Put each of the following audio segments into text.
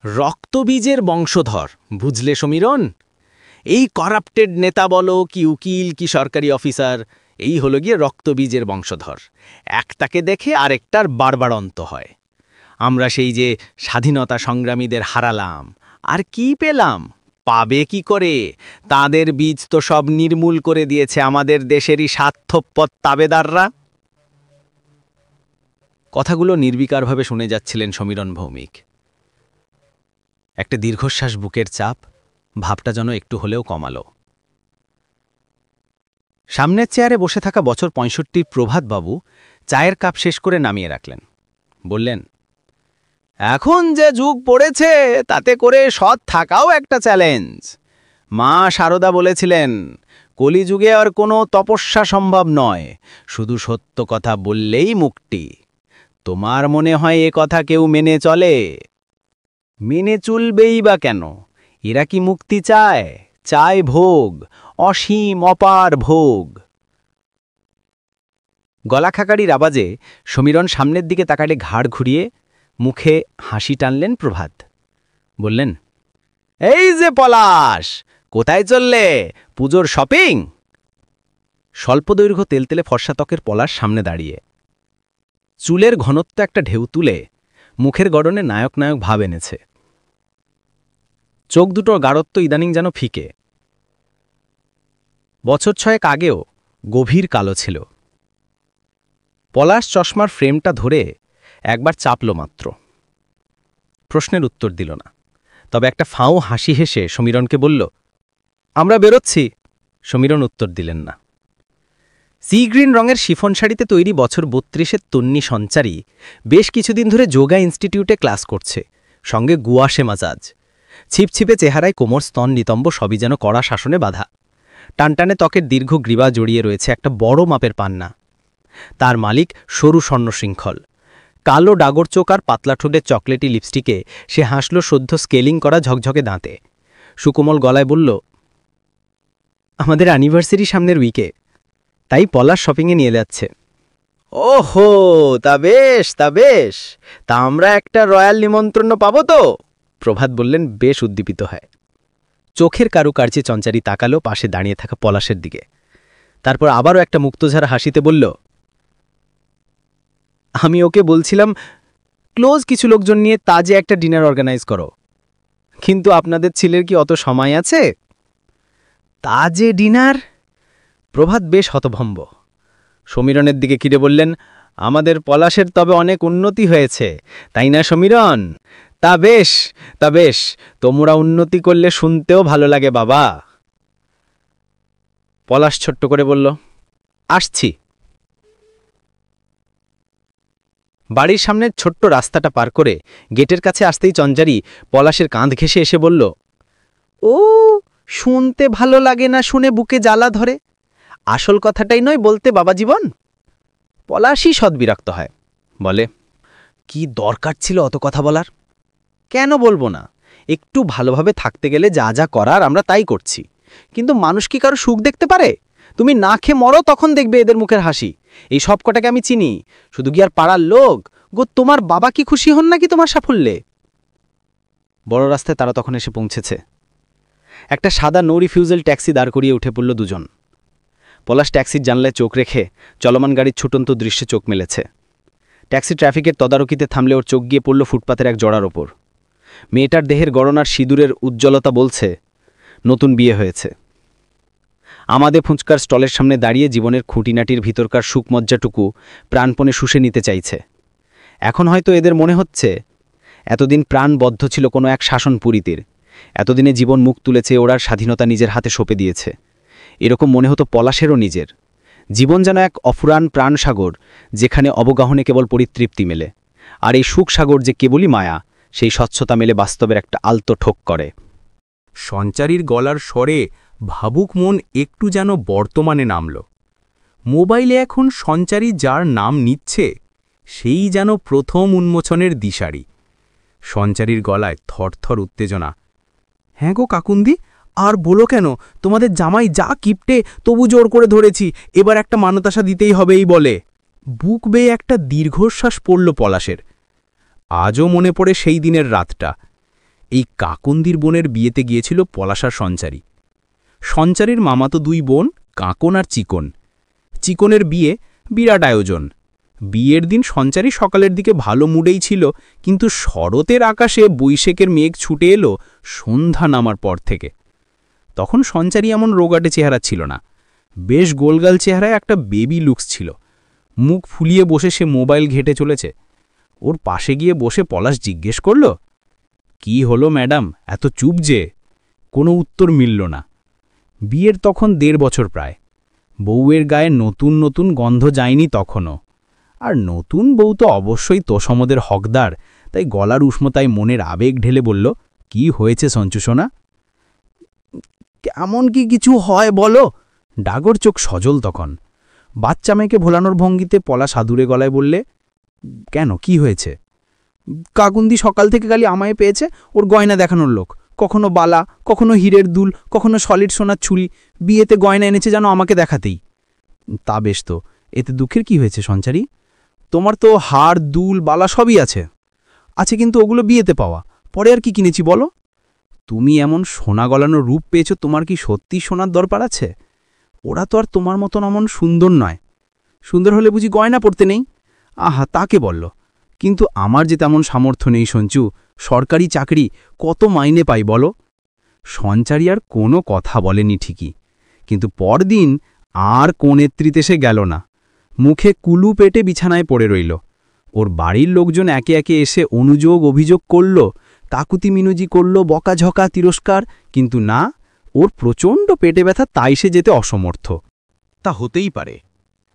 রক্তবীজের বংশধর, বুঝলে সমীরণ? এই করাপ্টেড নেতা বলো কি উকিল কি সরকারি অফিসার, এই হলো গিয়ে রক্তবীজের বংশধর। একটাকে দেখে আরেকটার বাড়বাড়ন্ত হয়। আমরা সেই যে স্বাধীনতা সংগ্রামীদের হারালাম, আর কি পেলাম? পাবে কি করে? তাদের বীজ তো সব নির্মূল করে দিয়েছে আমাদের দেশেরই স্বার্থপর তাবেদাররা। কথাগুলো নির্বিকারভাবে শুনে যাচ্ছিলেন সমীরণ ভৌমিক। একটা দীর্ঘশ্বাস, বুকের চাপ, ভাবটা যেন একটু হলেও কমালো। সামনের চেয়ারে বসে থাকা বছর ৬৫ প্রভাতবাবু চায়ের কাপ শেষ করে নামিয়ে রাখলেন। বললেন, এখন যে যুগ পড়েছে তাতে করে সৎ থাকাও একটা চ্যালেঞ্জ। মা শারদা বলেছিলেন, কলিযুগে আর কোনো তপস্যা সম্ভব নয়, শুধু সত্য কথা বললেই মুক্তি। তোমার মনে হয় এ কথা কেউ মেনে চলে? মেনে চলবেই বা কেন? এরা কি মুক্তি চায়? চায় ভোগ, অসীম অপার ভোগ। গলাখাকারির আওয়াজে সমীরণ সামনের দিকে তাকালে ঘাড় ঘুরিয়ে মুখে হাসি টানলেন প্রভাত। বললেন, এই যে পলাশ, কোথায় চললে? পুজোর শপিং? স্বল্পদৈর্ঘ্য তেলতেলে ফর্সা ত্বকের পলাশ সামনে দাঁড়িয়ে, চুলের ঘনত্ব একটা ঢেউ তুলে মুখের গড়নে নায়ক নায়ক ভাব এনেছে। চোখ দুটোর গাঢ়ত্ব ইদানিং যেন ফিকে। বছর ৬ আগেও গভীর কালো ছিল। পলাশ চশমার ফ্রেমটা ধরে একবার চাপল মাত্র। প্রশ্নের উত্তর দিল না, তবে একটা ফাঁও হাসি হেসে সমীরণকে বলল, আমরা বেরোচ্ছি। সমীরণ উত্তর দিলেন না। সি গ্রিন রঙের শিফন শাড়িতে তৈরি বছর ৩২-এর তন্নি সঞ্চারী বেশ কিছুদিন ধরে যোগা ইনস্টিটিউটে ক্লাস করছে, সঙ্গে গুয়াশে মাজাজ। ছিপছিপে চেহারায় কোমর, স্তন, নিতম্ব সবই যেন কড়া শাসনে বাঁধা। টানটানে ত্বকের দীর্ঘ গ্রীবা জড়িয়ে রয়েছে একটা বড় মাপের পান্না। তার মালিক সরু স্বর্ণশৃঙ্খল। কালো ডাগর চোখ আর পাতলা ঠোঁটের চকলেটি লিপস্টিকে সে হাসল সদ্য স্কেলিং করা ঝকঝকে দাঁতে। সুকোমল গলায় বলল, আমাদের অ্যানিভার্সারি সামনের উইকে, তাই পলাশ শপিংয়ে নিয়ে যাচ্ছে। ওহো, তা বেশ তা আমরা একটা রয়্যাল নিমন্ত্রণ পাবো তো? প্রভাত বললেন বেশ উদ্দীপিত হয়। চোখের কারুকার্যে চঞ্চারী তাকালো পাশে দাঁড়িয়ে থাকা পলাশের দিকে। তারপর আবারও একটা মুক্তঝাড়া হাসিতে বলল, আমি ওকে বলছিলাম ক্লোজ কিছু লোকজন নিয়ে তাজে একটা ডিনার অর্গানাইজ করো, কিন্তু আপনাদের ছেলের কি অত সময় আছে? তাজে ডিনার? প্রভাত বেশ হতভম্ব। সমীরণের দিকে কিরে বললেন, আমাদের পলাশের তবে অনেক উন্নতি হয়েছে, তাই না সমীরণ? তা বেশ, তোমরা উন্নতি করলে শুনতেও ভালো লাগে বাবা। পলাশ ছোট্ট করে বলল, আসছি। বাড়ির সামনের ছোট্ট রাস্তাটা পার করে গেটের কাছে আসতেই চঞ্চারী পলাশের কাঁধ ঘেঁষে এসে বলল, ও শুনতে ভালো লাগে না শুনে বুকে জ্বালা ধরে। আসল কথাটাই নয় বলতে বাবা জীবন? পলাশই সদ্বিরক্ত হয়, বলে, কি দরকার ছিল অত কথা বলার? কেন বলবো না? একটু ভালোভাবে থাকতে গেলে যা যা করার আমরা তাই করছি, কিন্তু মানুষ কি কারো সুখ দেখতে পারে? তুমি না খেয়ে মরো, তখন দেখবে এদের মুখের হাসি। এই সব কটাকে আমি চিনি, শুধু কি আর পাড়ার লোক গো? তোমার বাবা কি খুশি হন নাকি তোমার সাফল্যে? বড় রাস্তায় তারা তখন এসে পৌঁছেছে। একটা সাদা নো রিফিউজাল ট্যাক্সি দাঁড় করিয়ে উঠে পড়ল দুজন। পলাশ ট্যাক্সির জানলায় চোখ রেখে চলমান গাড়ির ছুটন্ত দৃশ্যে চোখ মেলেছে। ট্যাক্সি ট্রাফিকের তদারকিতে থামলে ওর চোখ গিয়ে পড়ল ফুটপাতের এক জড়ার ওপর। মেয়েটার দেহের গড়নার সিঁদুরের উজ্জ্বলতা বলছে নতুন বিয়ে হয়েছে। আমাদের ফুঁচকার স্টলের সামনে দাঁড়িয়ে জীবনের খুঁটিনাটির ভিতরকার সুখমজ্জাটুকু প্রাণপণে শুষে নিতে চাইছে। এখন হয়তো এদের মনে হচ্ছে এতদিন প্রাণবদ্ধ ছিল কোনো এক শাসনপুরীতির, এতদিনে জীবন মুখ তুলেছে, ওরার স্বাধীনতা নিজের হাতে সঁপে দিয়েছে। এরকম মনে হতো পলাশেরও নিজের। জীবন যেন এক অফুরান প্রাণসাগর, যেখানে অবগাহনে কেবল পরিতৃপ্তি মেলে, আর এই সুখসাগর যে কেবলই মায়া, সেই স্বচ্ছতা মেলে বাস্তবের একটা আলতো ঠোক করে। সঞ্চারীর গলার স্বরে ভাবুক মন একটু যেন বর্তমানে নামল। মোবাইলে এখন সঞ্চারী যার নাম নিচ্ছে সেই যেন প্রথম উন্মোচনের দিশারি। সঞ্চারীর গলায় থরথর উত্তেজনা। হ্যাঁ গো কাকুন্দি, আর বলো কেন, তোমাদের জামাই যা কিপটে তবু জোর করে ধরেছি, এবার একটা মানতাসা দিতেই হবে এই বলে। বুক বেয়ে একটা দীর্ঘশ্বাস পড়ল পলাশের। আজও মনে পড়ে সেই দিনের রাতটা। এই কাকন্দির বোনের বিয়েতে গিয়েছিল পলাশ আর সঞ্চারী। সঞ্চারীর মামাতো 2 বোন কাকন আর চিকন। চিকনের বিয়ে বিরাট আয়োজন। বিয়ের দিন সঞ্চারী সকালের দিকে ভালো মুডেই ছিল, কিন্তু শরতের আকাশে বৈশাখের মেঘ ছুটে এলো সন্ধ্যা নামার পর থেকে। তখন সঞ্চারী এমন রোগাটে চেহারা ছিল না, বেশ গোলগাল চেহারায় একটা বেবি লুকস ছিল। মুখ ফুলিয়ে বসে সে মোবাইল ঘেঁটে চলেছে। ওর পাশে গিয়ে বসে পলাশ জিজ্ঞেস করল, কি হলো ম্যাডাম, এত চুপ যে? কোনো উত্তর মিলল না। বিয়ের তখন 1.5 বছর প্রায়। বউয়ের গায়ে নতুন নতুন গন্ধ যায়নি তখনও। আর নতুন বউ তো অবশ্যই তোষমদের হকদার, তাই গলার উষ্ণতায় মনের আবেগ ঢেলে বলল, কি হয়েছে সঞ্চু সোনা? কেমন কি কিছু হয় বলো? ডাগর চোখ সজল তখন। বাচ্চা মেয়েকে ভোলানোর ভঙ্গিতে পলাশ আদুরে গলায় বললে, কেন, কি হয়েছে? কাকুন্দি সকাল থেকে খালি আমায় পেয়েছে, ওর গয়না দেখানোর লোক। কখনো বালা, কখনো হীরের দুল, কখনো সলিড সোনার ছুরি। বিয়েতে গয়না এনেছে যেন আমাকে দেখাতেই। তা বেশ তো, এতে দুঃখের কি হয়েছে সঞ্চারী? তোমার তো হার, দুল, বালা সবই আছে। আছে, কিন্তু ওগুলো বিয়েতে পাওয়া। পরে আর কি কিনেছি বলো? তুমি এমন সোনা গলানো রূপ পেয়েছ, তোমার কি সত্যি সোনার দরকার আছে? ওরা তো আর তোমার মতন এমন সুন্দর নয়। সুন্দর হলে বুঝি গয়না পড়তে নেই? আহা, তাকে বলল। কিন্তু আমার যে তেমন সামর্থ্য নেই সঞ্চু। সরকারি চাকরি, কত মাইনে পাই বলো? সঞ্চারী আর কোনো কথা বলেনি ঠিকই, কিন্তু পরদিন আর কোণেত্রীতে সে গেল না। মুখে কুলু পেটে বিছানায় পড়ে রইল। ওর বাড়ির লোকজন একে একে এসে অনুযোগ অভিযোগ করল, কাকুতি মিনুজি করল, বকাঝকা তিরস্কার, কিন্তু না, ওর প্রচণ্ড পেটে ব্যথা, তাই সে যেতে অসমর্থ। তা হতেই পারে।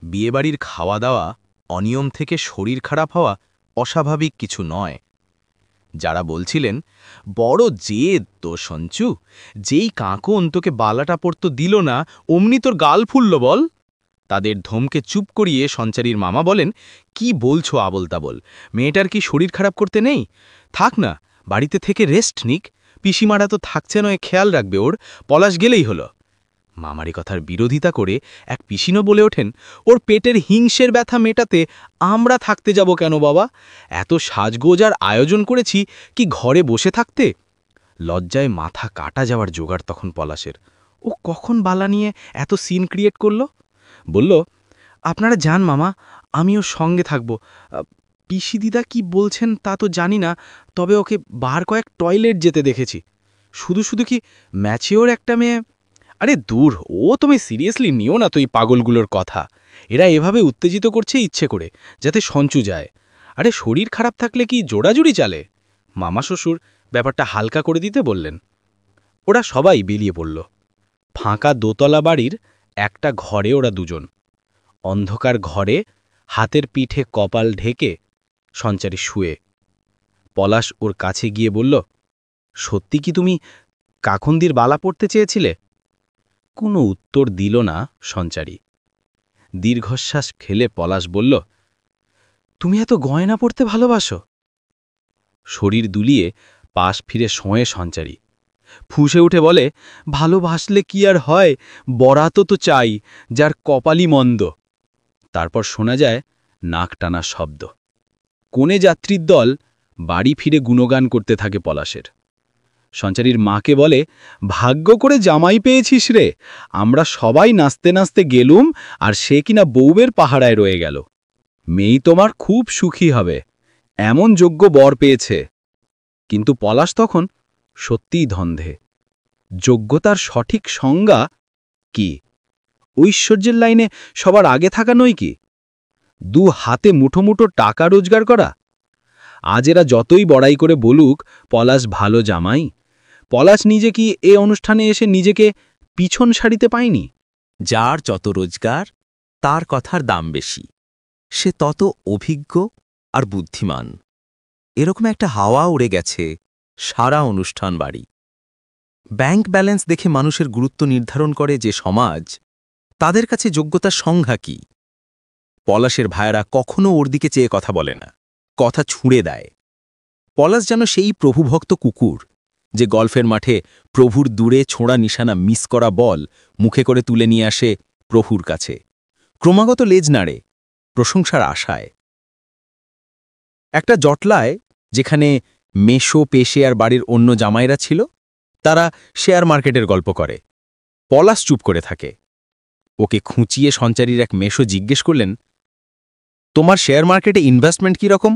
বিয়েবাড়ির খাওয়া দাওয়া অনিয়ম থেকে শরীর খারাপ হওয়া অস্বাভাবিক কিছু নয়। যারা বলছিলেন, বড় জেদ তো সঞ্চু, যেই কাকন তোকে বালাটা পড়তো দিল না, অমনি তোর গাল ফুলল বল, তাদের ধমকে চুপ করিয়ে সঞ্চারীর মামা বলেন, কি বলছো আবল তাবল? মেয়েটার কি শরীর খারাপ করতে নেই? থাক না, বাড়িতে থেকে রেস্ট নিক। পিসিমারা তো থাকছে নয়, খেয়াল রাখবে ওর। পলাশ গেলেই হলো। মামারি কথার বিরোধিতা করে এক পিসিনো বলে ওঠেন, ওর পেটের হিংসের ব্যথা মেটাতে আমরা থাকতে যাব কেন বাবা? এত সাজগোজার আয়োজন করেছি, কি ঘরে বসে থাকতে? লজ্জায় মাথা কাটা যাওয়ার জোগাড় তখন পলাশের। ও কখন বালা নিয়ে এত সিন ক্রিয়েট করলো? বলল, আপনারা যান মামা, আমিও সঙ্গে থাকব। পিসি দিদা কি বলছেন তা তো জানি না, তবে ওকে বার কয়েক টয়লেট যেতে দেখেছি। শুধু শুধু কি ম্যাচিওর একটা মেয়ে? আরে দূর, ও তুমি সিরিয়াসলি নিও না তো এই পাগলগুলোর কথা। এরা এভাবে উত্তেজিত করছে ইচ্ছে করে, যাতে সঞ্চু যায়। আরে শরীর খারাপ থাকলে কি জোড়াজুড়ি চালে? মামা শ্বশুর ব্যাপারটা হালকা করে দিতে বললেন। ওরা সবাই বেরিয়ে পড়ল। ফাঁকা দোতলা বাড়ির একটা ঘরে ওরা দুজন। অন্ধকার ঘরে হাতের পিঠে কপাল ঢেকে সঞ্চারী শুয়ে। পলাশ ওর কাছে গিয়ে বলল, সত্যি কি তুমি কাকন্দির বালা পড়তে চেয়েছিলে? কোনো উত্তর দিল না সঞ্চারী। দীর্ঘশ্বাস ফেলে পলাশ বলল, তুমি এত গয়না পড়তে ভালোবাসো? শরীর দুলিয়ে পাশ ফিরে শোয়ে সঞ্চারী। ফুঁসে উঠে বলে, ভালোবাসলে কি আর হয়, বরাতও তো চাই, যার কপালই মন্দ। তারপর শোনা যায় নাক টানা শব্দ। কোণে যাত্রীর দল বাড়ি ফিরে গুণগান করতে থাকে পলাশের। সঞ্চারীর মাকে বলে, ভাগ্য করে জামাই পেয়েছিস রে, আমরা সবাই নাচতে নাচতে গেলুম, আর সে কিনা বউয়ের পাহারায় রয়ে গেল। মেয়ে তোমার খুব সুখী হবে, এমন যোগ্য বর পেয়েছে। কিন্তু পলাশ তখন সত্যিই ধন্ধে। যোগ্যতার সঠিক সংজ্ঞা কি? ঐশ্বর্যের লাইনে সবার আগে থাকা নয় কি? 2 হাতে মুঠো মুঠো টাকা রোজগার করা? আজ এরা যতই বড়াই করে বলুক পলাশ ভালো জামাই, পলাশ নিজে কি এ অনুষ্ঠানে এসে নিজেকে পিছন সারিতে পায়নি? যার যত রোজগার, তার কথার দাম বেশি, সে তত অভিজ্ঞ আর বুদ্ধিমান। এরকম একটা হাওয়া উড়ে গেছে সারা অনুষ্ঠান বাড়ি। ব্যাংক ব্যালেন্স দেখে মানুষের গুরুত্ব নির্ধারণ করে যে সমাজ, তাদের কাছে যোগ্যতার সংজ্ঞা কি? পলাশের ভাইয়েরা কখনো ওর দিকে চেয়ে কথা বলে না, কথা ছুঁড়ে দেয়। পলাশ যেন সেই প্রভুভক্ত কুকুর, যে গল্ফের মাঠে প্রভুর দূরে ছোঁড়া নিশানা মিস করা বল মুখে করে তুলে নিয়ে আসে প্রভুর কাছে, ক্রমাগত লেজ নাড়ে প্রশংসার আশায়। একটা জটলায়, যেখানে মেশো পেশে আর বাড়ির অন্য জামাইরা ছিল, তারা শেয়ার মার্কেটের গল্প করে। পলাশ চুপ করে থাকে। ওকে খুঁচিয়ে সঞ্চারীর এক মেশো জিজ্ঞেস করলেন, তোমার শেয়ার মার্কেটে ইনভেস্টমেন্ট কী রকম?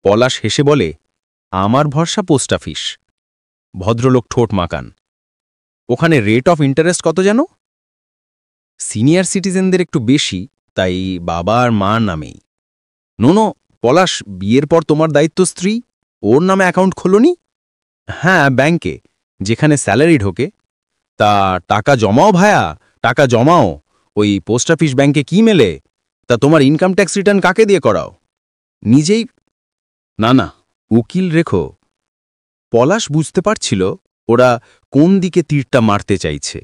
পলাশ হেসে বলে, আমার ভরসা পোস্ট অফিস। ভদ্রলোক ঠোঁট মাকান। ওখানে রেট অফ ইন্টারেস্ট কত যেন? সিনিয়র সিটিজেনদের একটু বেশি, তাই বাবা আর মার নামেই। নো, পলাশ, বিয়ের পর তোমার দায়িত্ব স্ত্রী, ওর নামে অ্যাকাউন্ট খোলোনি? হ্যাঁ, ব্যাংকে, যেখানে স্যালারি ঢোকে। তা টাকা জমাও ভায়া, টাকা জমাও। ওই পোস্ট অফিস ব্যাংকে কি মেলে? তা তোমার ইনকাম ট্যাক্স রিটার্ন কাকে দিয়ে করাও? নিজেই? না, উকিল রেখো। পলাশ বুঝতে পারছিল ওরা কোন দিকে তীরটা মারতে চাইছে।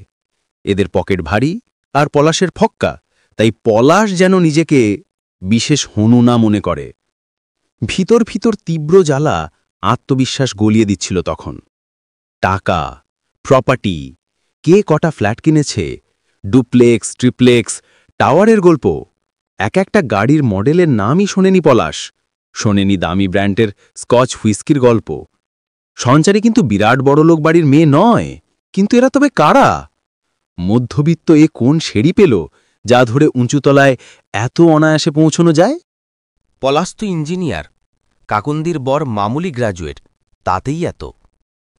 এদের পকেট ভারী আর পলাশের ফক্কা, তাই পলাশ যেন নিজেকে বিশেষ হনু না মনে করে। ভিতর তীব্র জ্বালা আত্মবিশ্বাস গলিয়ে দিচ্ছিল তখন। টাকা, প্রপার্টি, কে কটা ফ্ল্যাট কিনেছে, ডুপ্লেক্স, ট্রিপ্লেক্স, টাওয়ারের গল্প। একটা গাড়ির মডেলের নামই শোনেনি পলাশ, শোনেনি দামি ব্র্যান্ডের স্কচ হুইস্কির গল্প। সঞ্চারী কিন্তু বিরাট বড়লোক বাড়ির মেয়ে নয়, কিন্তু এরা তবে কারা? মধ্যবিত্ত এ কোন সিঁড়ি পেল যা ধরে উঁচুতলায় এত অনায়াসে পৌঁছানো যায়? পলাশ তো ইঞ্জিনিয়ার, কাকুন্দির বর মামুলি গ্র্যাজুয়েট, তাতেই এত।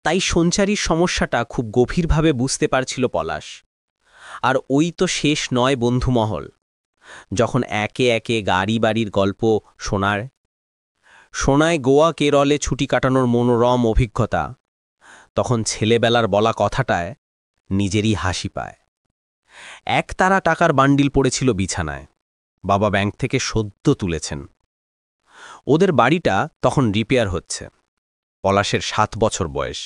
তাই সঞ্চারীর সমস্যাটা খুব গভীরভাবে বুঝতে পারছিল পলাশ। আর ওই তো শেষ নয় বন্ধুমহল। যখন একে একে গাড়ি বাড়ির গল্প শোনায় গোয়া কেরলে ছুটি কাটানোর মনোরম অভিজ্ঞতা, তখন ছেলেবেলার বলা কথাটায় নিজেরই হাসি পায়। একতারা টাকার বান্ডিল পড়েছিল বিছানায়, বাবা ব্যাংক থেকে সদ্য তুলেছেন। ওদের বাড়িটা তখন রিপেয়ার হচ্ছে। পলাশের 7 বছর বয়স।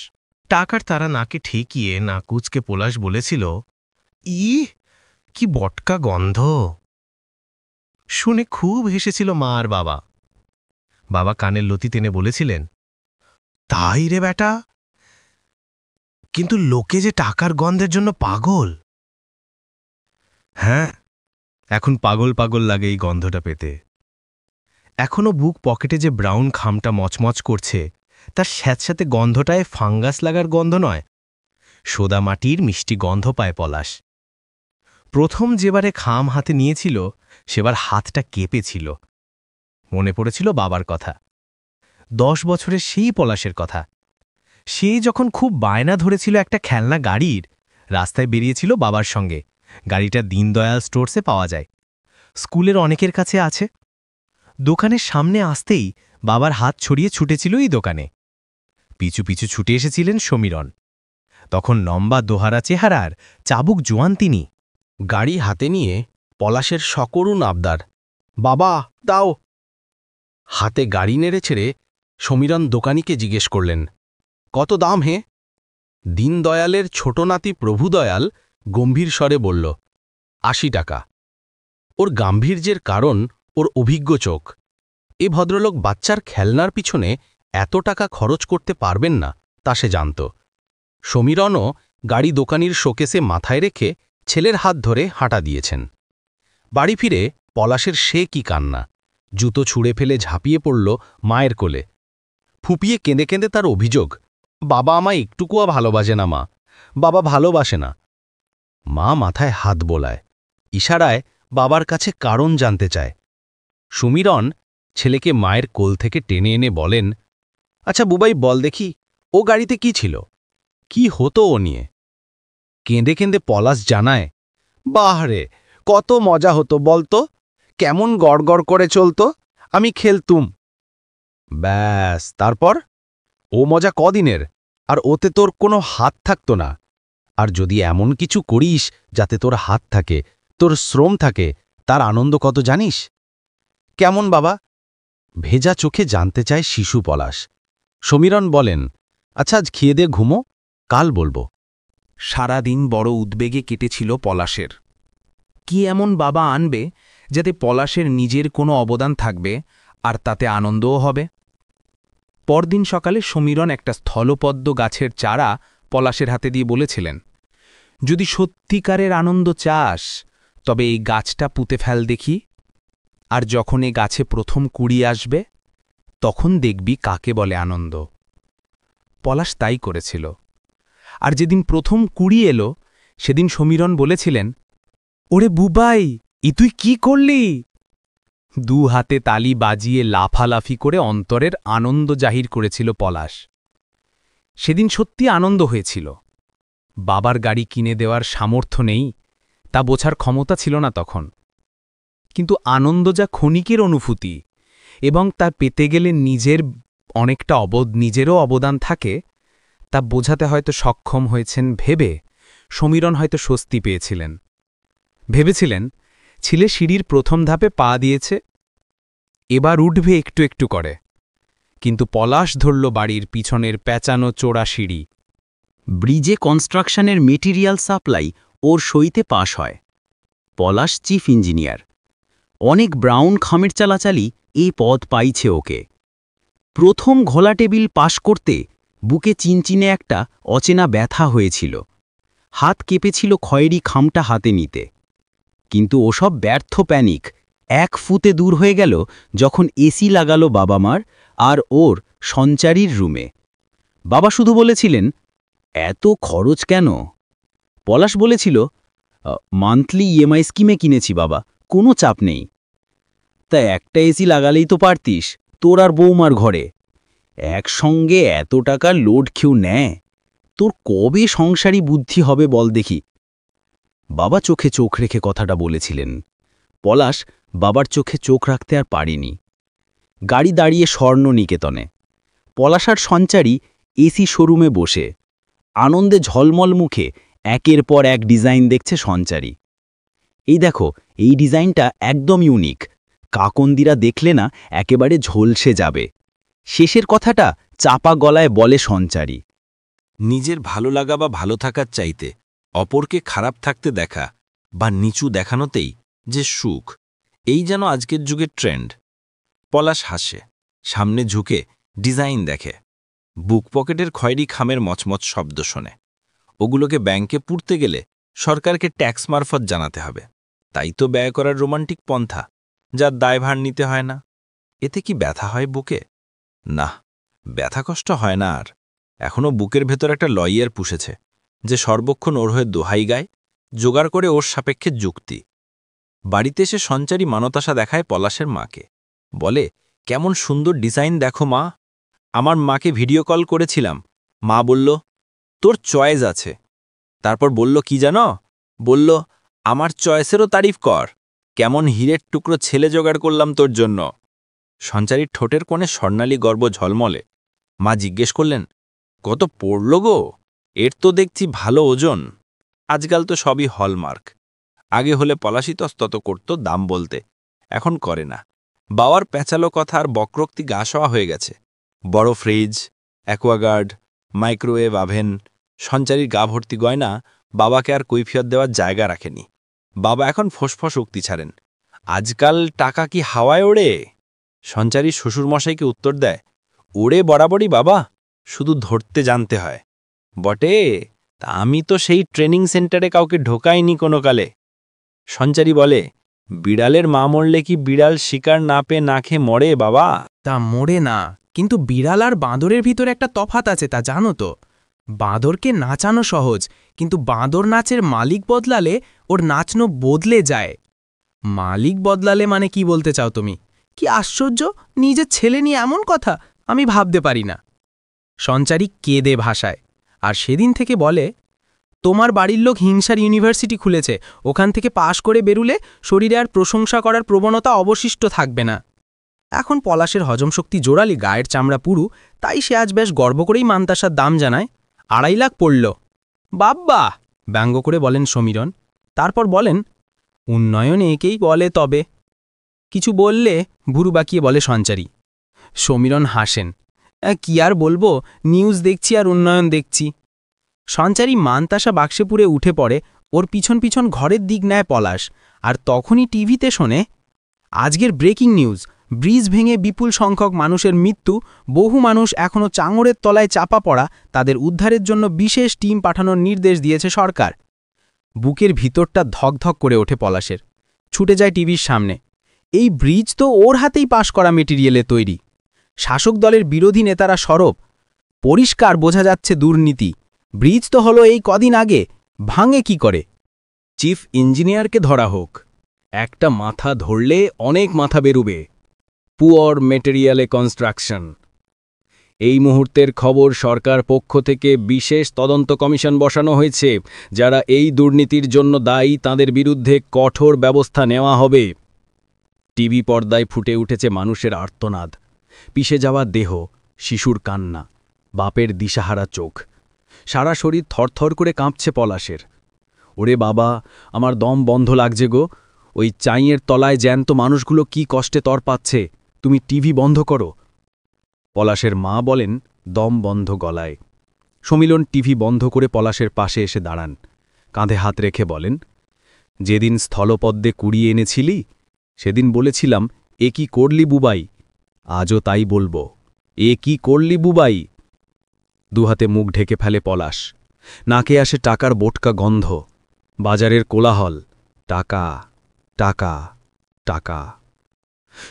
টাকার তারা নাকে ঠেকিয়ে না কুচকে পলাশ বলেছিল, কি বটকা গন্ধ। শুনে খুব হেসেছিল মা আর বাবা। বাবা কানের লতি টেনে বলেছিলেন, তাই রে বেটা, কিন্তু লোকে যে টাকার গন্ধের জন্য পাগল। হ্যাঁ, এখন পাগল পাগল লাগে এই গন্ধটা পেতে। এখনো বুক পকেটে যে ব্রাউন খামটা মচমচ করছে, তার স্যাঁতস্যাঁতে গন্ধটায় ফাঙ্গাস লাগার গন্ধ নয়, সোদা মাটির মিষ্টি গন্ধ পায় পলাশ। প্রথম যেবারে খাম হাতে নিয়েছিল, সেবার হাতটা কেঁপেছিল। মনে পড়েছিল বাবার কথা, 10 বছরের সেই পলাশের কথা। সে যখন খুব বায়না ধরেছিল একটা খেলনা গাড়ির, রাস্তায় বেরিয়েছিল বাবার সঙ্গে। গাড়িটা দীনদয়াল স্টোরসে পাওয়া যায়, স্কুলের অনেকের কাছে আছে। দোকানের সামনে আসতেই বাবার হাত ছড়িয়ে ছুটেছিল এই দোকানে। পিছু পিছু ছুটে এসেছিলেন সমীরণ। তখন লম্বা দোহারা চেহারার চাবুক জোয়ান তিনি। গাড়ি হাতে নিয়ে পলাশের সকরুণ আবদার, বাবা দাও। হাতে গাড়ি নেড়ে ছেড়ে সমীরণ দোকানিকে জিজ্ঞেস করলেন, কত দাম হে? দীনদয়ালের ছোট নাতি প্রভুদয়াল গম্ভীর স্বরে বলল, 80 টাকা। ওর গাম্ভীর্যের কারণ ওর অভিজ্ঞ চোখ। এ ভদ্রলোক বাচ্চার খেলনার পিছনে এত টাকা খরচ করতে পারবেন না, তা সে জানত। সমীরণও গাড়ি দোকানির শোকেসে মাথায় রেখে ছেলের হাত ধরে হাঁটা দিয়েছেন। বাড়ি ফিরে পলাশের সে কি কান্না! জুতো ছুঁড়ে ফেলে ঝাঁপিয়ে পড়ল মায়ের কোলে। ফুপিয়ে কেঁদে কেঁদে তার অভিযোগ, বাবা আমায় একটুকুয়া ভালোবাসে না, মা, বাবা ভালোবাসে না। মা মাথায় হাত বোলায়, ইশারায় বাবার কাছে কারণ জানতে চায়। সমীরণ ছেলেকে মায়ের কোল থেকে টেনে এনে বলেন, আচ্ছা বুবাই, বল দেখি, ও গাড়িতে কি ছিল, কি হতো ও নিয়ে? কেঁদে কেঁদে পলাশ জানায়, বাহরে, কত মজা হতো বলতো, কেমন গড়গড় করে চলতো, আমি খেলতুম। ব্যাস, তারপর? ও মজা কদিনের, আর ওতে তোর কোনো হাত থাকতো না। আর যদি এমন কিছু করিস যাতে তোর হাত থাকে, তোর শ্রম থাকে, তার আনন্দ কত জানিস? কেমন বাবা? ভেজা চোখে জানতে চায় শিশু পলাশ। সমীরণ বলেন, আচ্ছা আজ খেয়ে দে ঘুমো, কাল বলবো। সারাদিন বড় উদ্বেগে কেটেছিল পলাশের। কি এমন বাবা আনবে যাতে পলাশের নিজের কোনো অবদান থাকবে আর তাতে আনন্দও হবে? পরদিন সকালে সমীরণ একটা স্থলপদ্ম গাছের চারা পলাশের হাতে দিয়ে বলেছিলেন, যদি সত্যিকারের আনন্দ চাস তবে এই গাছটা পুঁতে ফেল দেখি, আর যখন এ গাছে প্রথম কুড়ি আসবে তখন দেখবি কাকে বলে আনন্দ। পলাশ তাই করেছিল। আর যেদিন প্রথম কুড়ি এলো সেদিন সমীরণ বলেছিলেন, ওরে বুবাই, তুই কি করলি? দু হাতে তালি বাজিয়ে লাফালাফি করে অন্তরের আনন্দ জাহির করেছিল পলাশ। সেদিন সত্যি আনন্দ হয়েছিল। বাবার গাড়ি কিনে দেওয়ার সামর্থ্য নেই, তা বোঝার ক্ষমতা ছিল না তখন। কিন্তু আনন্দ যা ক্ষণিকের অনুভূতি এবং তা পেতে গেলে নিজেরও অবদান থাকে, তা বোঝাতে হয়তো সক্ষম হয়েছেন ভেবে সমীরণ হয়তো স্বস্তি পেয়েছিলেন। ভেবেছিলেন ছেলে সিঁড়ির প্রথম ধাপে পা দিয়েছে, এবার উঠবে একটু একটু করে। কিন্তু পলাশ ধরল বাড়ির পিছনের প্যাঁচানো চোরা সিঁড়ি। ব্রিজে কনস্ট্রাকশনের মেটেরিয়াল সাপ্লাই ওর সইতে পাশ হয়। পলাশ চিফ ইঞ্জিনিয়ার, অনেক ব্রাউন খামের চালাচালি এই পদ পাইছে ওকে। প্রথম ঘোলা টেবিল পাশ করতে বুকে চিনচিনে একটা অচেনা ব্যথা হয়েছিল, হাত কেঁপেছিল খয়েরি খামটা হাতে নিতে। কিন্তু ওসব ব্যর্থ প্যানিক এক ফুতে দূর হয়ে গেল যখন এসি লাগালো বাবা মার আর ওর সঞ্চারীর রুমে। বাবা শুধু বলেছিলেন, এত খরচ কেন? পলাশ বলেছিল, মান্থলি ইএমআই স্কিমে কিনেছি বাবা, কোনো চাপ নেই। তা একটা এসি লাগালেই তো পারতিস, তোর আর বৌমার ঘরে। একসঙ্গে এত টাকা লোড কেউ নেয়? তোর কবে সংসারী বুদ্ধি হবে বল দেখি। বাবা চোখে চোখ রেখে কথাটা বলেছিলেন। পলাশ বাবার চোখে চোখ রাখতে আর পারেনি। গাড়ি দাঁড়িয়ে স্বর্ণ নিকেতনে। পলাশ আর সঞ্চারী এসি শোরুমে বসে আনন্দে ঝলমল মুখে একের পর এক ডিজাইন দেখছে সঞ্চারী। এই দেখো, এই ডিজাইনটা একদম ইউনিক, কাকন্দিরা দেখলে না একেবারে ঝলসে যাবে। শেষের কথাটা চাপা গলায় বলে সঞ্চারী। নিজের ভালো লাগা বা ভালো থাকার চাইতে অপরকে খারাপ থাকতে দেখা বা নিচু দেখানোতেই যে সুখ, এই যেন আজকের যুগের ট্রেন্ড। পলাশ হাসে, সামনে ঝুঁকে ডিজাইন দেখে। বুক পকেটের খয়েরি খামের মচমচ শব্দ শোনে। ওগুলোকে ব্যাংকে পুড়তে গেলে সরকারকে ট্যাক্স মারফত জানাতে হবে। তাই তো ব্যয় করার রোমান্টিক পন্থা, যার দায়ভার নিতে হয় না। এতে কি ব্যথা হয় বুকে? না, ব্যথা কষ্ট হয় না আর। এখনও বুকের ভেতর একটা লইয়ার পুষেছে, যে সর্বক্ষণ ওর হয়ে দোহাই গায়, জোগাড় করে ওর সাপেক্ষে যুক্তি। বাড়িতে এসে সঞ্চারী মানতাশা দেখায় পলাশের মাকে। বলে, কেমন সুন্দর ডিজাইন দেখো মা। আমার মাকে ভিডিও কল করেছিলাম, মা বলল, তোর চয়েস আছে। তারপর বলল কি জানো? বলল, আমার চয়েসেরও তারিফ কর, কেমন হীরের টুকরো ছেলে জোগাড় করলাম তোর জন্য। সঞ্চারীর ঠোঁটের কোণে স্বর্ণালী গর্ব ঝলমলে। মা জিজ্ঞেস করলেন, কত পড়ল গো? এর তো দেখছি ভালো ওজন। আজকাল তো সবই হলমার্ক। আগে হলে পলাশি তস্তত করত দাম বলতে, এখন করে না। বাবার প্যাঁচালো কথা আর বক্রোক্তি গা শোয়া হয়ে গেছে। বড় ফ্রিজ, অ্যাকোয়াগার্ড, মাইক্রোওয়েভ আভেন, সঞ্চারীর গা ভর্তি গয়না বাবাকে আর কৈফিয়ত দেওয়ার জায়গা রাখেনি। বাবা এখন ফোঁসফোঁস উক্তি ছাড়েন, আজকাল টাকা কি হাওয়ায় ওড়ে? সঞ্চারী শ্বশুরমশাইকে উত্তর দেয়, ওড়ে বরাবরই বাবা, শুধু ধরতে জানতে হয়। বটে, তা আমি তো সেই ট্রেনিং সেন্টারে কাউকে ঢোকাইনি কোনো কালে। সঞ্চারী বলে, বিড়ালের মা মরলে কি বিড়াল শিকার না পেয়ে না খেয়ে মরে বাবা? তা মরে না, কিন্তু বিড়াল আর বাঁদরের ভিতরে একটা তফাৎ আছে, তা জানো তো? বাঁদরকে নাচানো সহজ, কিন্তু বাঁদর নাচের মালিক বদলালে ওর নাচনো বদলে যায়। মালিক বদলালে মানে কি বলতে চাও তুমি? কি আশ্চর্য, নিজের ছেলে নিয়ে এমন কথা আমি ভাবতে পারি না। সঞ্চারী কেঁদে ভাষায়, আর সেদিন থেকে বলে, তোমার বাড়ির লোক হিংসার ইউনিভার্সিটি খুলেছে, ওখান থেকে পাশ করে বেরুলে শরীরে আর প্রশংসা করার প্রবণতা অবশিষ্ট থাকবে না। এখন পলাশের হজমশক্তি জোরালি, গায়ের চামড়া পুরু, তাই সে আজ বেশ গর্ব করেই মান্তাসার দাম জানায়। 2.5 লাখ পড়ল। বাব্বা, ব্যঙ্গ করে বলেন সমীরণ। তারপর বলেন, উন্নয়ন একেই বলে তবে। কিছু বললে ভুরু বাকিয়ে বলে সঞ্চারী। সমীরণ হাসেন, কি আর বলবো, নিউজ দেখছি আর উন্নয়ন দেখছি। সঞ্চারী মান্তাসা বাক্সে পুরে উঠে পড়ে, ওর পিছন পিছন ঘরের দিক নেয় পলাশ। আর তখনই টিভিতে শোনে, আজকের ব্রেকিং নিউজ, ব্রিজ ভেঙে বিপুল সংখ্যক মানুষের মৃত্যু, বহু মানুষ এখনও চাঙড়ের তলায় চাপা পড়া, তাদের উদ্ধারের জন্য বিশেষ টিম পাঠানোর নির্দেশ দিয়েছে সরকার। বুকের ভিতরটা ধকধক করে ওঠে পলাশের, ছুটে যায় টিভির সামনে। এই ব্রিজ তো ওর হাতেই পাশ করা মেটেরিয়ালে তৈরি। শাসক দলের বিরোধী নেতারা সরব, পরিষ্কার বোঝা যাচ্ছে দুর্নীতি। ব্রিজ তো হলো এই কদিন আগে, ভাঙে কি করে? চিফ ইঞ্জিনিয়ারকে ধরা হোক। একটা মাথা ধরলে অনেক মাথা বেরুবে। পুয়ার মেটেরিয়ালে কনস্ট্রাকশন। এই মুহূর্তের খবর, সরকার পক্ষ থেকে বিশেষ তদন্ত কমিশন বসানো হয়েছে। যারা এই দুর্নীতির জন্য দায়ী তাদের বিরুদ্ধে কঠোর ব্যবস্থা নেওয়া হবে। টিভি পর্দায় ফুটে উঠেছে মানুষের আর্তনাদ, পিষে যাওয়া দেহ, শিশুর কান্না, বাপের দিশাহারা চোখ। সারা শরীর থরথর করে কাঁপছে পলাশের। ওরে বাবা, আমার দম বন্ধ লাগছে গো। ওই চাইয়ের তলায় জ্যান্ত মানুষগুলো কি কষ্টে তরপাচ্ছে। তুমি টিভি বন্ধ করো। পলাশের মা বলেন দম বন্ধ গলায়। সমীলন টিভি বন্ধ করে পলাশের পাশে এসে দাঁড়ান, কাঁধে হাত রেখে বলেন, যেদিন স্থলপদ্মে কুড়িয়ে এনেছিলি সেদিন বলেছিলাম, এ কি করলি বুবাই? আজও তাই বলবো, এ কি করলি বুবাই? দুহাতে মুখ ঢেকে ফেলে পলাশ। নাকে আসে টাকার বোটকা গন্ধ, বাজারের কোলাহল। টাকা, টাকা, টাকা।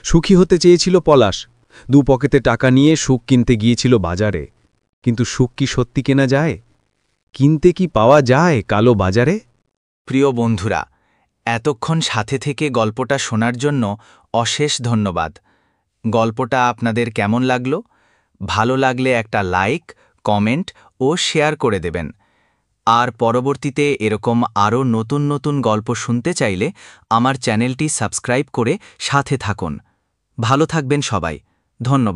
সুখী হতে চেয়েছিল পলাশ। দু পকেটে টাকা নিয়ে সুখ কিনতে গিয়েছিল বাজারে। কিন্তু সুখ কি সত্যি কেনা যায়? কিনতে কি পাওয়া যায় কালো বাজারে? প্রিয় বন্ধুরা, এতক্ষণ সাথে থেকে গল্পটা শোনার জন্য অশেষ ধন্যবাদ। গল্পটা আপনাদের কেমন লাগলো? ভালো লাগলে একটা লাইক, কমেন্ট ও শেয়ার করে দেবেন। আর পরবর্তীতে এরকম আরও নতুন নতুন গল্প শুনতে চাইলে আমার চ্যানেলটি সাবস্ক্রাইব করে সাথে থাকুন। ভালো থাকবেন সবাই। ধন্যবাদ।